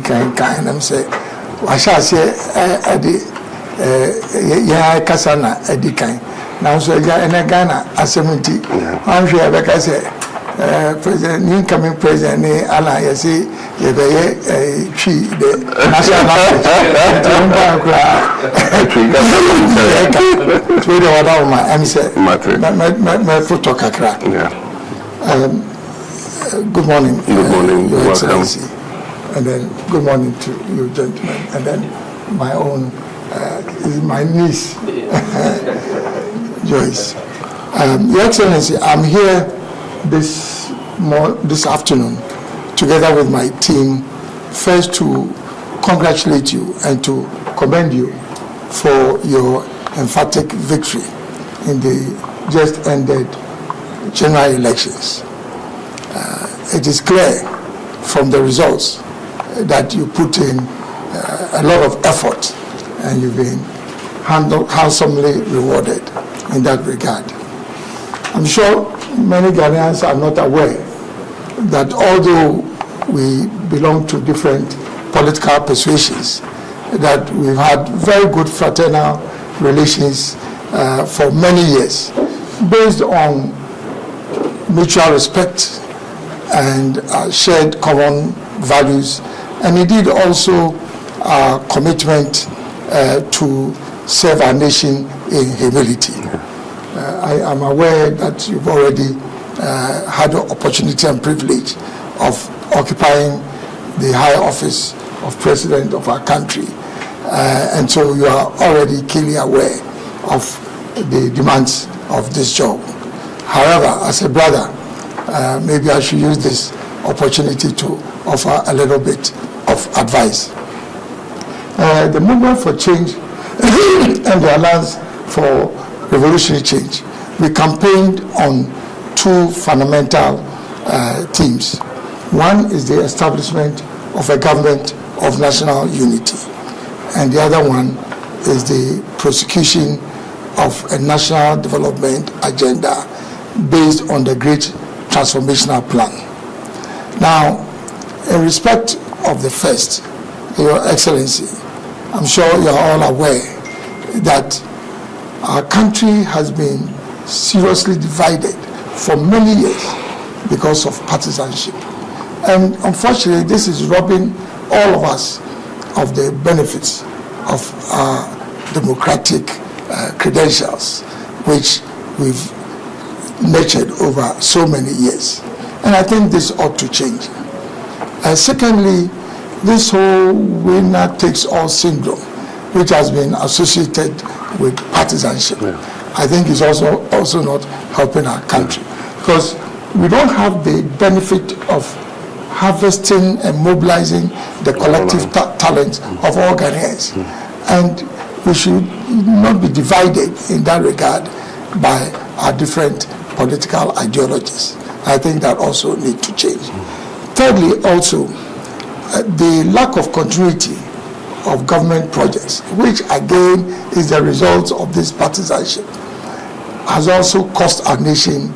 kind I'm say I shall say yeah kasana edikan now so Ghana as 70 I'm sure I say president incoming president ala you see you be the national good morning, Your Excellency, and then good morning to you gentlemen, and then my own my niece Joyce. Your Excellency, I'm here this afternoon together with my team, first to congratulate you and to commend you for your emphatic victory in the just ended general elections. It is clear from the results that you put in a lot of effort and you've been handsomely rewarded in that regard. I'm sure many Ghanaians are not aware that although we belong to different political persuasions, that we've had very good fraternal relations for many years, based on mutual respect and shared common values, and indeed also our commitment to serve our nation in humility. I am aware that you've already had the opportunity and privilege of occupying the high office of President of our country, and so you are already keenly aware of the demands of this job. However, as a brother, maybe I should use this opportunity to offer a little bit of advice. The movement for change and the Alliance for Revolutionary Change, we campaigned on two fundamental themes. One is the establishment of a government of national unity, and the other one is the prosecution of a national development agenda based on the Great Transformational Plan. Now, in respect of the first, Your Excellency, I'm sure you're all aware that our country has been seriously divided for many years because of partisanship. And unfortunately, this is robbing all of us of the benefits of our democratic credentials, which we've nurtured over so many years. And I think this ought to change. Secondly, this whole winner takes all syndrome, which has been associated with partisanship, I think is also not helping our country, because we don't have the benefit of harvesting and mobilizing the collective talent of all Ghanaians. And we should not be divided in that regard by our different political ideologies. I think that also needs to change. Thirdly, also, the lack of continuity of government projects, which again is the result of this partisanship, has also cost our nation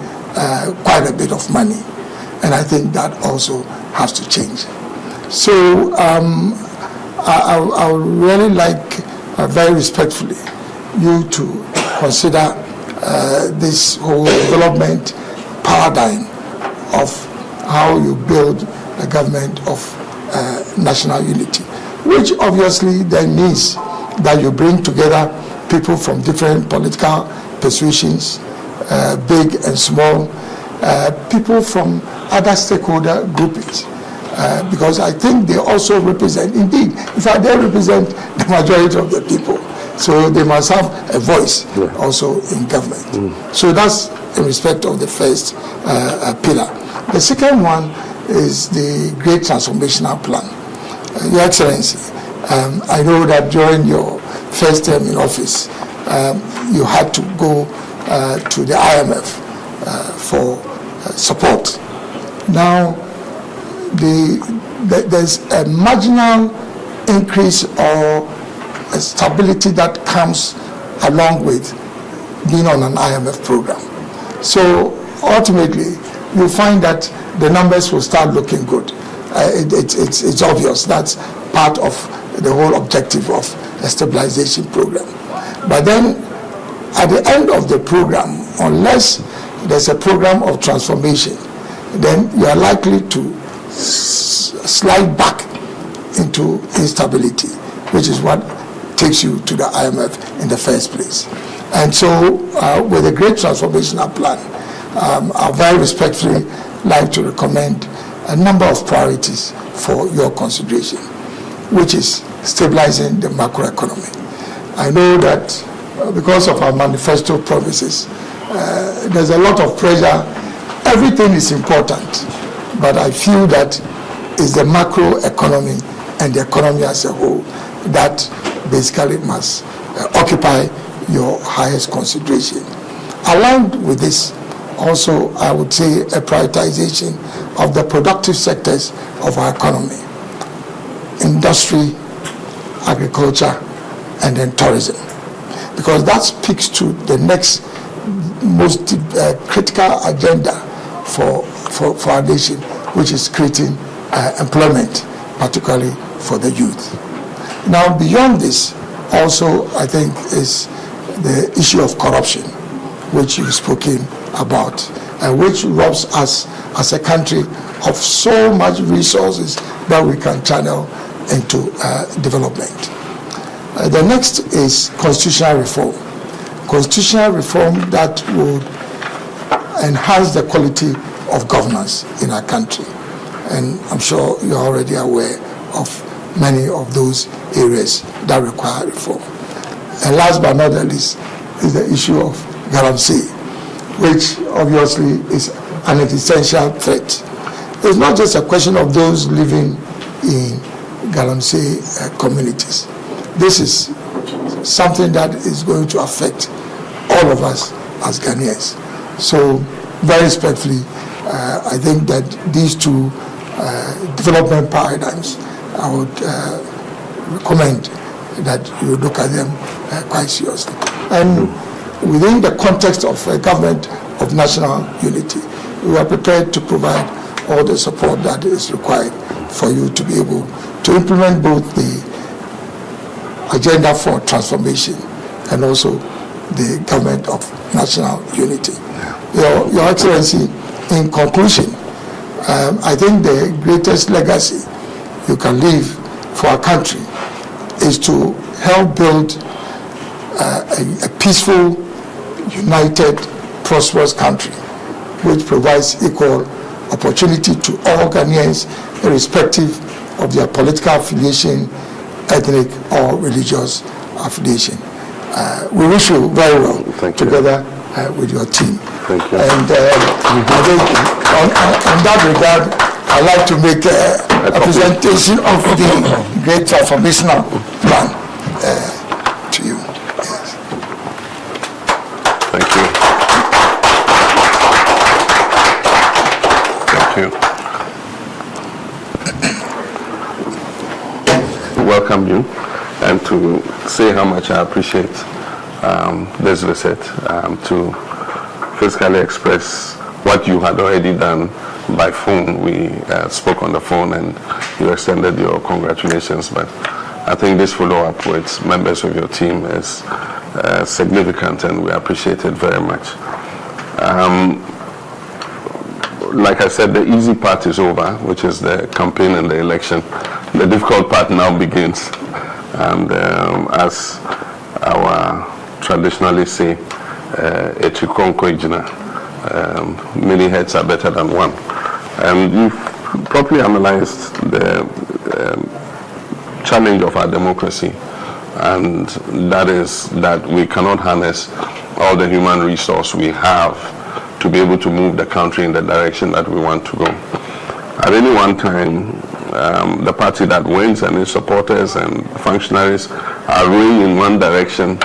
quite a bit of money. And I think that also has to change. So I would really like, very respectfully, you to consider this whole development paradigm of how you build a government of national unity, which obviously then means that you bring together people from different political persuasions, big and small, people from other stakeholder groupings, because I think they also represent, indeed, in fact, they represent the majority of the people. So they must have a voice also in government. So that's in respect of the first pillar. The second one is the Great Transformational Plan. Your Excellency, I know that during your first term in office, you had to go to the IMF for support. Now, there's a marginal increase or a stability that comes along with being on an IMF program. So ultimately, you'll find that the numbers will start looking good. it's obvious. That's part of the whole objective of a stabilization program. But then, at the end of the program, unless there's a program of transformation, then you are likely to slide back into instability, which is what takes you to the IMF in the first place. And so, with the Great Transformational Plan, I very respectfully like to recommend a number of priorities for your consideration, which is stabilizing the macroeconomy. I know that because of our manifesto promises, there's a lot of pressure. Everything is important, but I feel that it's the macroeconomy and the economy as a whole that basically must occupy your highest consideration. Along with this, also, I would say a prioritization of the productive sectors of our economy: industry, agriculture, and then tourism, because that speaks to the next most critical agenda for our nation, which is creating employment, particularly for the youth. Now, beyond this, also, I think, is the issue of corruption, which you've spoken about, and which robs us as a country of so much resources that we can channel into development. The next is constitutional reform. Constitutional reform that would enhance the quality of governance in our country. And I'm sure you're already aware of many of those areas that require reform. And last but not the least is the issue of galamsey, which obviously is an existential threat. It's not just a question of those living in galamsey communities. This is something that is going to affect all of us as Ghanaians. So, very respectfully, I think that these two development paradigms, I would recommend that you look at them quite seriously. And within the context of a government of national unity, we are prepared to provide all the support that is required for you to be able to implement both the agenda for transformation and also the government of national unity. Your Excellency, in conclusion, I think the greatest legacy you can leave for our country is to help build a peaceful, united, prosperous country which provides equal opportunity to all Ghanaians, irrespective of their political affiliation, ethnic or religious affiliation. We wish you very well together with your team. Thank you. And I think on that regard, I'd like to make a presentation of the Great Transformational Plan to you. Yes. Thank you. Thank you. Welcome you, and to say how much I appreciate this visit, to physically express what you had already done by phone. We spoke on the phone and you extended your congratulations, but I think this follow-up with members of your team is significant, and we appreciate it very much. Like I said, the easy part is over, which is the campaign and the election. The difficult part now begins, and as our traditionally say, many heads are better than one. And you've properly analyzed the challenge of our democracy, and that is that we cannot harness all the human resource we have to be able to move the country in the direction that we want to go. At any one time, the party that wins and its supporters and functionaries are rowing in one direction,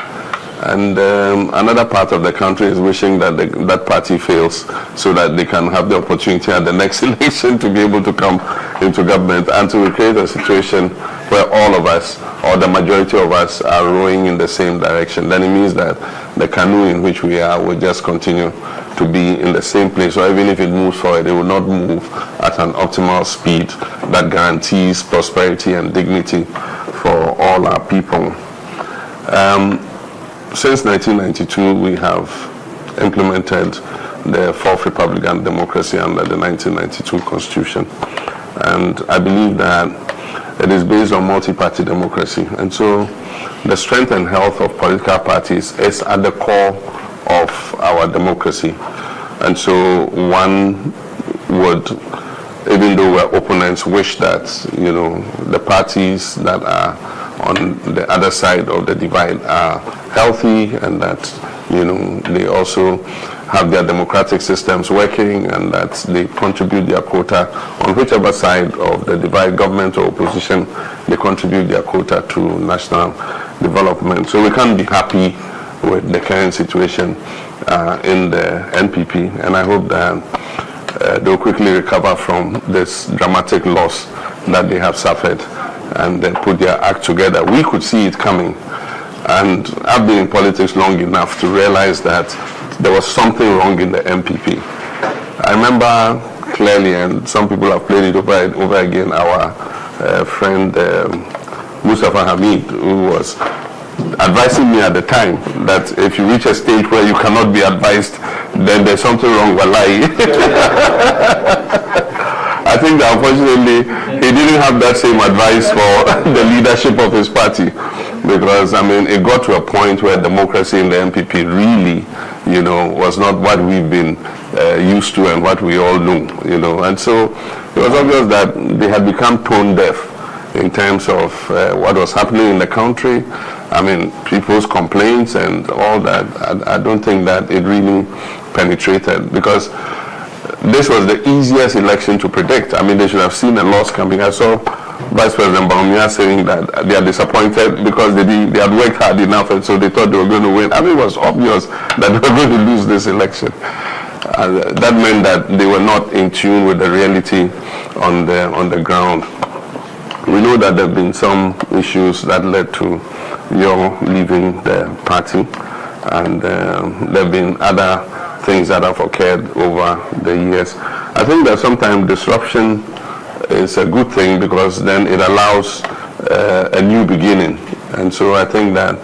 and another part of the country is wishing that that party fails so that they can have the opportunity at the next election to be able to come into government, and to create a situation where all of us, or the majority of us, are rowing in the same direction. Then it means that the canoe in which we are will just continue to be in the same place, or even if it moves forward, it will not move at an optimal speed that guarantees prosperity and dignity for all our people. Since 1992, we have implemented the fourth Republican democracy under the 1992 Constitution. And I believe that it is based on multi-party democracy. And so the strength and health of political parties is at the core of our democracy. And so one would, even though we're opponents, wish that, the parties that are on the other side of the divide are healthy, and that, they also have their democratic systems working, and that they contribute their quota on whichever side of the divide, government or opposition, they contribute their quota to national development. So we can't be happy with the current situation in the NPP, and I hope that they'll quickly recover from this dramatic loss that they have suffered and then put their act together. We could see it coming, and I've been in politics long enough to realize that there was something wrong in the NPP. I remember clearly, and some people have played it over again, our friend Mustafa Hamid, who was advising me at the time that if you reach a stage where you cannot be advised, then there's something wrong, wallahi. I think that unfortunately he didn't have that same advice for the leadership of his party, because it got to a point where democracy in the NPP really, was not what we've been used to and what we all knew, and so it was obvious that they had become tone deaf in terms of what was happening in the country. People's complaints and all that, I don't think that it really penetrated, because this was the easiest election to predict. They should have seen a loss coming. I saw Vice President Baumia saying that they are disappointed because they had worked hard enough, and so they thought they were going to win. It was obvious that they were going to lose this election. That meant that they were not in tune with the reality on the ground. We know that there have been some issues that led to your leaving the party, and there have been other things that have occurred over the years. I think that sometimes disruption is a good thing, because then it allows a new beginning. And so I think that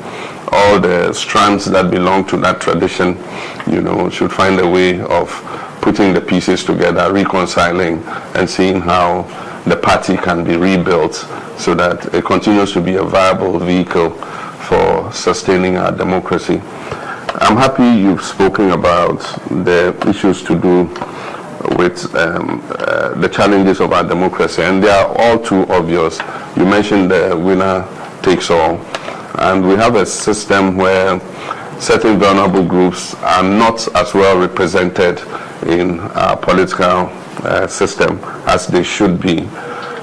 all the strands that belong to that tradition, should find a way of putting the pieces together, reconciling, and seeing how the party can be rebuilt so that it continues to be a viable vehicle for sustaining our democracy. I'm happy you've spoken about the issues to do with the challenges of our democracy, and they are all too obvious. You mentioned the winner takes all, and we have a system where certain vulnerable groups are not as well represented in our political system as they should be.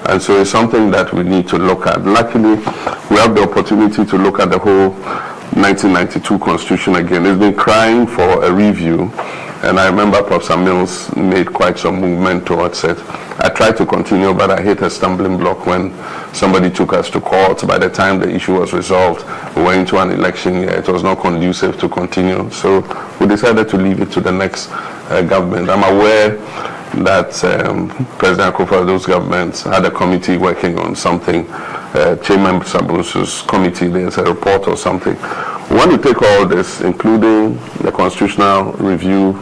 And so it's something that we need to look at. Luckily, we have the opportunity to look at the whole 1992 Constitution again. It's been crying for a review, and I remember Professor Mills made quite some movement towards it. I tried to continue, but I hit a stumbling block when somebody took us to court. By the time the issue was resolved, we went into an election year. It was not conducive to continue, so we decided to leave it to the next government. I'm aware that President Akufo-Addo's government had a committee working on something, Chairman Sabusu's committee, there's a report or something. We want to take all this, including the constitutional review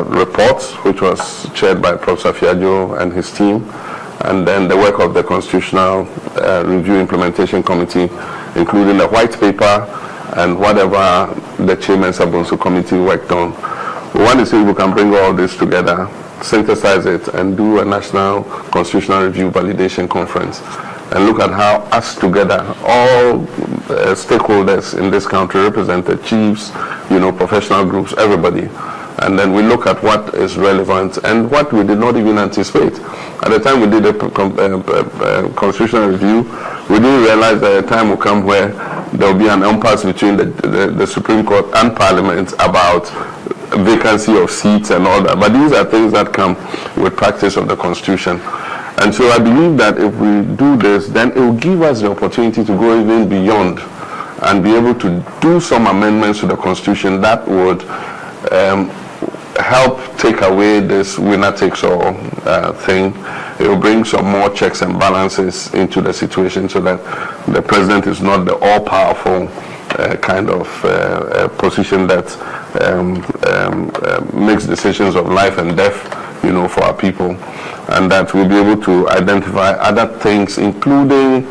report, which was chaired by Professor Fiajo and his team, and then the work of the Constitutional Review Implementation Committee, including the white paper and whatever the Chairman Sabusu committee worked on. We want to see if we can bring all this together, synthesize it, and do a national constitutional review validation conference, and look at how us together, all stakeholders in this country, represented chiefs, professional groups, everybody, and then we look at what is relevant and what we did not even anticipate. At the time we did a constitutional review, we didn't realize that a time will come where there will be an impasse between the Supreme Court and Parliament about vacancy of seats and all that. But these are things that come with practice of the Constitution. And so I believe that if we do this, then it will give us the opportunity to go even beyond and be able to do some amendments to the Constitution that would help take away this winner-takes-all thing. It will bring some more checks and balances into the situation so that the president is not the all-powerful kind of position that makes decisions of life and death, for our people, and that we'll be able to identify other things, including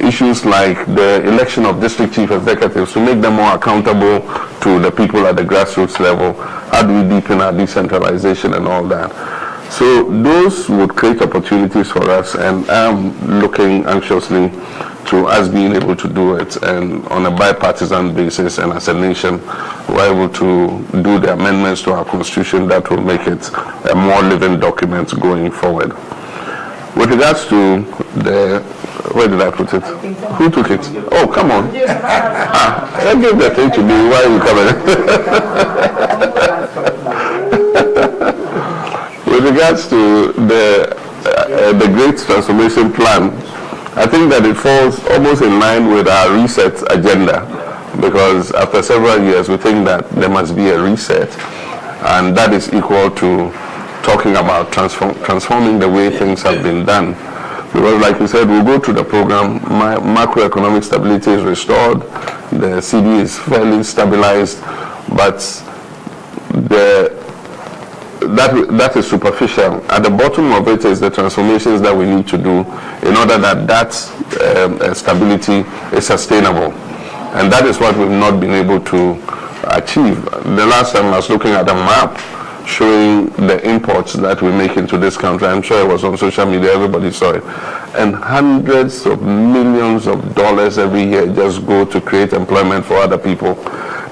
issues like the election of district chief executives, to make them more accountable to the people at the grassroots level. How do we deepen our decentralization and all that? So those would create opportunities for us, and I'm looking anxiously to us being able to do it, and on a bipartisan basis, and as a nation, we're able to do the amendments to our constitution that will make it a more living document going forward. With regards to the, where did I put it? Who took it? Oh, come on. I gave the thing to me. Why are you coming? With regards to the Great Transformation Plan, I think that it falls almost in line with our reset agenda, because after several years we think that there must be a reset, and that is equal to talking about transforming the way things have been done. Because like we said, we'll go to the program, macroeconomic stability is restored, the CD is fairly stabilized, but that is superficial. At the bottom of it is the transformations that we need to do in order that stability is sustainable. And that is what we've not been able to achieve. The last time I was looking at a map showing the imports that we make into this country. I'm sure it was on social media, everybody saw it. And hundreds of millions of dollars every year just go to create employment for other people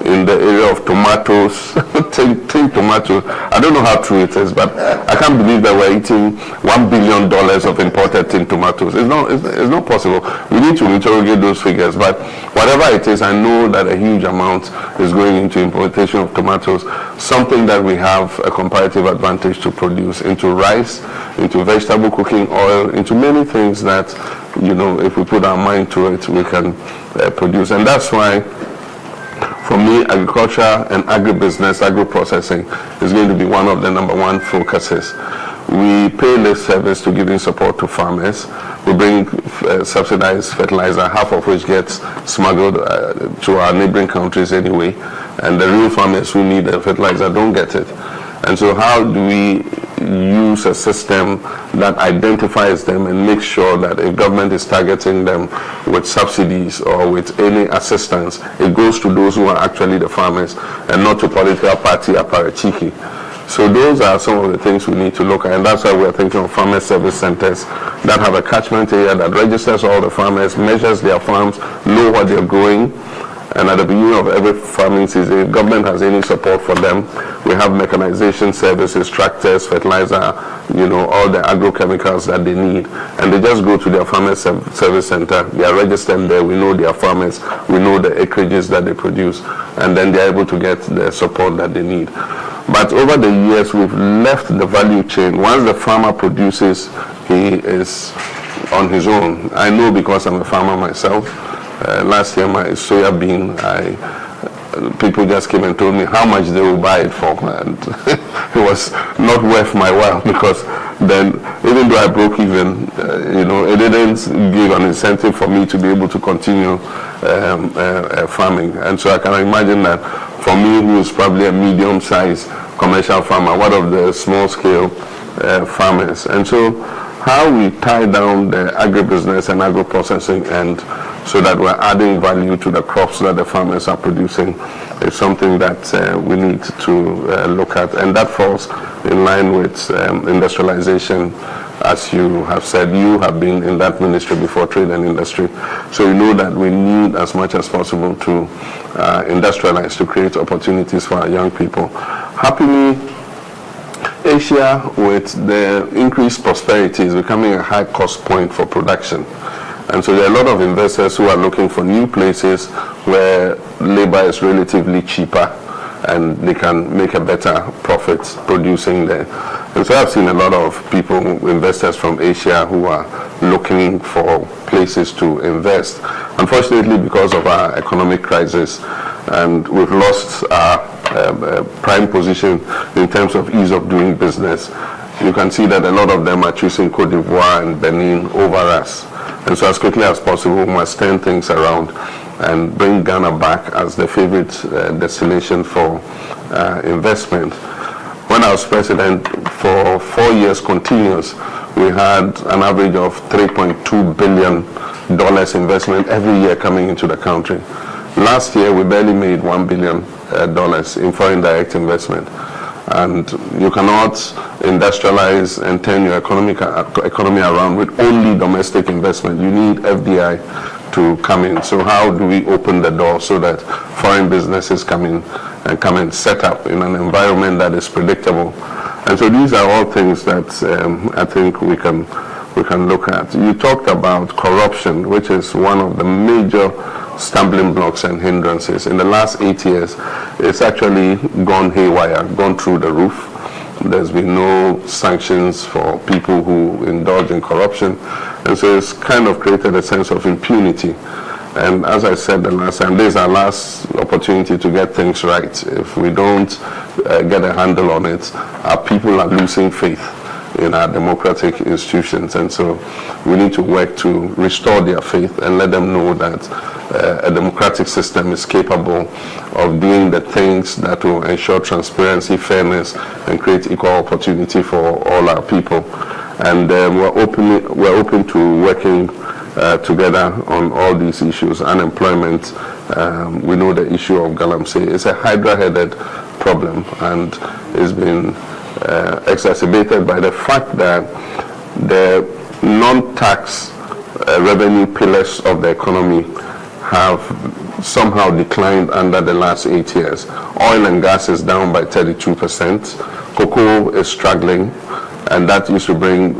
in the area of tomatoes. Think tomatoes. I don't know how true it is, but I can't believe that we're eating $1 billion of imported tin tomatoes. It's not possible. We need to interrogate those figures, but whatever it is, I know that a huge amount is going into importation of tomatoes, something that we have a comparative advantage to produce, into rice, into vegetable cooking oil, into many things that, if we put our mind to it, we can produce. And that's why, for me, agriculture and agribusiness, agro-processing is going to be one of the number one focuses. We pay lip service to giving support to farmers. We bring subsidized fertilizer, half of which gets smuggled to our neighboring countries anyway, and the real farmers who need the fertilizer don't get it. And so how do we use a system that identifies them and makes sure that if government is targeting them with subsidies or with any assistance, it goes to those who are actually the farmers and not to political party apparatchiki. So those are some of the things we need to look at, and that's why we're thinking of farmer service centers that have a catchment area that registers all the farmers, measures their farms, know what they're growing. And at the beginning of every farming season, if government has any support for them, we have mechanization services, tractors, fertilizer, all the agrochemicals that they need. And they just go to their farmer service center, they are registered there, we know their farmers, we know the acreages that they produce, and then they're able to get the support that they need. But over the years, we've left the value chain. Once the farmer produces, he is on his own. I know because I'm a farmer myself. Last year, my soya bean, people just came and told me how much they will buy it for, and it was not worth my while, because then, even though I broke even, it didn't give an incentive for me to be able to continue farming. And so I can imagine that for me, who is probably a medium-sized commercial farmer, one of the small-scale farmers. And so how we tie down the agribusiness and agro-processing and so that we're adding value to the crops that the farmers are producing is something that we need to look at. And that falls in line with industrialization. As you have said, you have been in that ministry before, trade and industry. So you know that we need as much as possible to industrialize, to create opportunities for our young people. Happily, Asia, with the increased prosperity, is becoming a high cost point for production. And so there are a lot of investors who are looking for new places where labor is relatively cheaper and they can make a better profit producing there. And so I've seen a lot of people, investors from Asia, who are looking for places to invest. Unfortunately, because of our economic crisis, and we've lost our prime position in terms of ease of doing business. You can see that a lot of them are choosing Cote d'Ivoire and Benin over us. And so as quickly as possible, we must turn things around and bring Ghana back as the favorite destination for investment. When I was president, for 4 years continuous, we had an average of $3.2 billion investment every year coming into the country. Last year, we barely made $1 billion in foreign direct investment. And you cannot industrialize and turn your economy around with only domestic investment. You need FDI to come in. So how do we open the door so that foreign businesses come in and come and set up in an environment that is predictable? And so these are all things that I think we can look at. You talked about corruption, which is one of the major stumbling blocks and hindrances. In the last 8 years, it's actually gone haywire, gone through the roof. There's been no sanctions for people who indulge in corruption. And so it's kind of created a sense of impunity. And as I said the last time, this is our last opportunity to get things right. If we don't get a handle on it, our people are losing faith in our democratic institutions. And so we need to work to restore their faith and let them know that a democratic system is capable of doing the things that will ensure transparency, fairness, and create equal opportunity for all our people. And we're open to working together on all these issues. Unemployment, we know the issue of Galamsey. It's a hydra-headed problem, and it's been exacerbated by the fact that the non-tax revenue pillars of the economy have somehow declined under the last 8 years. Oil and gas is down by 32%. Cocoa is struggling, and that used to bring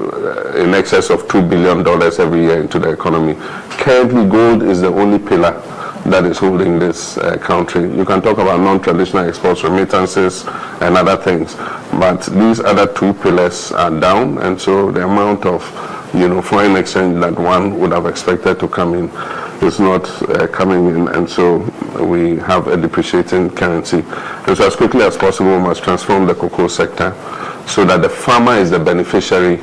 in excess of $2 billion every year into the economy. Currently, gold is the only pillar that is holding this country. You can talk about non-traditional exports, remittances, and other things, but these other two pillars are down, and so the amount of foreign exchange that one would have expected to come in is not coming in, and so we have a depreciating currency. And so as quickly as possible, we must transform the cocoa sector so that the farmer is the beneficiary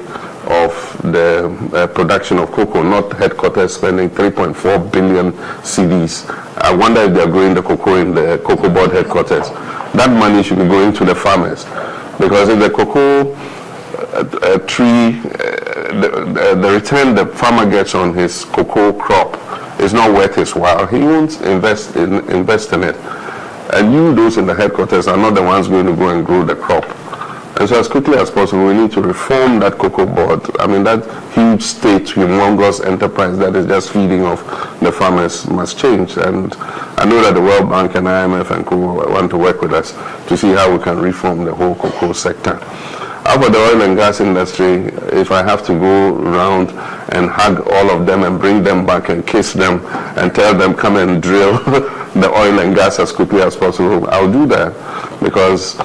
of the production of cocoa, not headquarters spending 3.4 billion cedis. I wonder if they're growing the cocoa in the cocoa board headquarters. That money should be going to the farmers, because if the cocoa tree, the return the farmer gets on his cocoa crop is not worth his while, he won't invest in it. And you, those in the headquarters, are not the ones going to go and grow the crop. And so as quickly as possible, we need to reform that cocoa board. I mean, that huge state, humongous enterprise that is just feeding off the farmers must change. And I know that the World Bank and IMF and co want to work with us to see how we can reform the whole cocoa sector. How about the oil and gas industry? If I have to go around and hug all of them and bring them back and kiss them and tell them come and drill the oil and gas as quickly as possible, I'll do that, because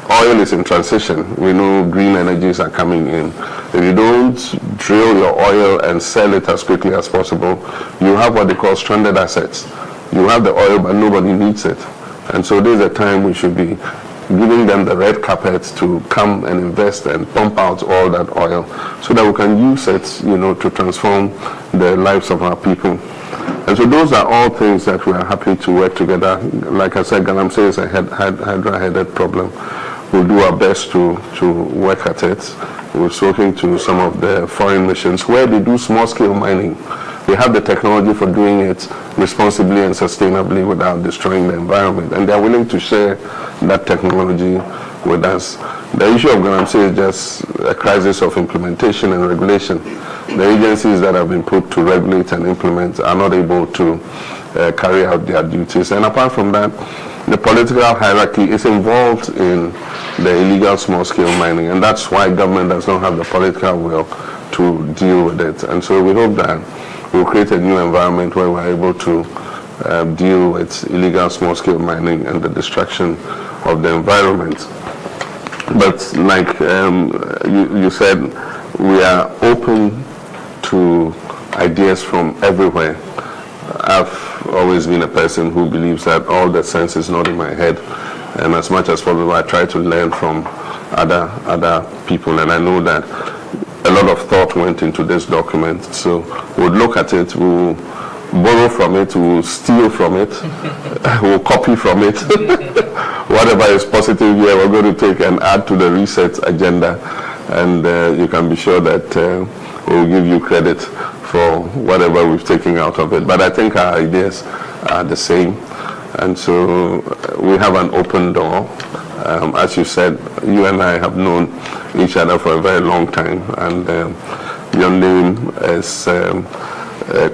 oil is in transition. We know green energies are coming in. If you don't drill your oil and sell it as quickly as possible, you have what they call stranded assets. You have the oil, but nobody needs it. And so there's a time we should be giving them the red carpet to come and invest and pump out all that oil so that we can use it, to transform the lives of our people. And so those are all things that we are happy to work together. Like I said, Galamsey is a hydra-headed problem. We'll do our best to work at it. We're talking to some of the foreign missions where they do small-scale mining. They have the technology for doing it responsibly and sustainably without destroying the environment, and they're willing to share that technology with us. The issue of Galamsey is just a crisis of implementation and regulation. The agencies that have been put to regulate and implement are not able to carry out their duties. And apart from that, the political hierarchy is involved in the illegal small-scale mining, and that's why government does not have the political will to deal with it. And so we hope that we'll create a new environment where we're able to deal with illegal small-scale mining and the destruction of the environment. But like you said, we are open to ideas from everywhere. I've always been a person who believes that all the sense is not in my head. and as much as possible, I try to learn from other people, and I know that a lot of thought went into this document. So we'll look at it, we'll borrow from it, we'll steal from it, we'll copy from it. Whatever is positive here, we're going to take and add to the research agenda, and you can be sure that we'll give you credit for whatever we've taken out of it. But I think our ideas are the same, and so we have an open door. As you said, you and I have known each other for a very long time, and your name is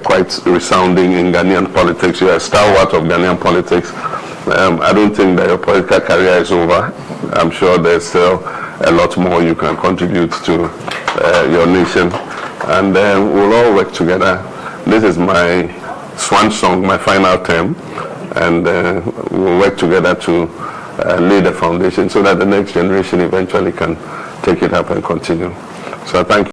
quite resounding in Ghanaian politics. You're a stalwart of Ghanaian politics. I don't think that your political career is over. I'm sure there's still a lot more you can contribute to your nation, and we'll all work together. This is my swan song, my final term, and we'll work together to lay the foundation so that the next generation eventually can take it up and continue. So thank you.